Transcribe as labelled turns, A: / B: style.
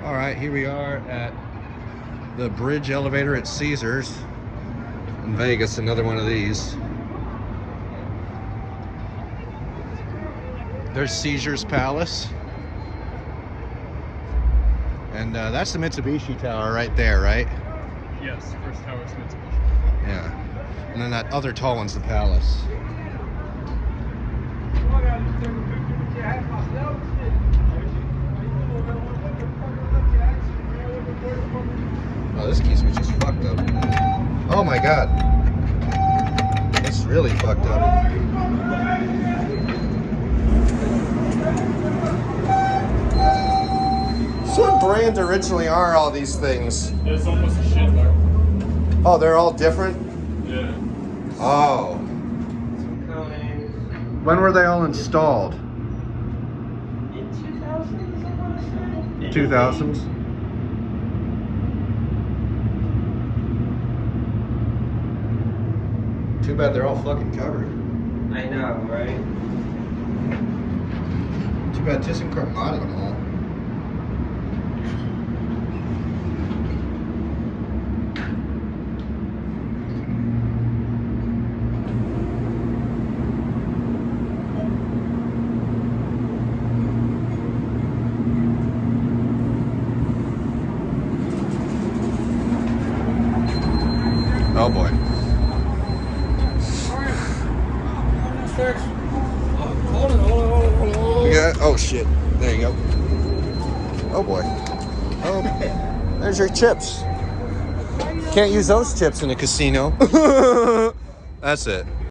A: All right, here we are at the bridge elevator at Caesars in Vegas, another one of these. There's Caesars Palace. And that's the Mitsubishi Tower right there, right?
B: Yes, first tower's Mitsubishi.
A: Yeah. And then that other tall one's the Palace. Oh, this key switch is fucked up. Oh my god. It's really fucked up. So what brand originally are all these things?
B: It's almost a Schindler.
A: Oh, they're all different?
B: Yeah.
A: Oh. When were they all installed?
C: In 2000s, I want to say.
A: 2000s? Too bad they're all fucking covered.
C: I know, right?
A: Too bad ThyssenKrupp modded them all. Oh boy. Yeah, oh shit. There you go. Oh boy. Oh, there's your chips. Can't use those chips in a casino. That's it.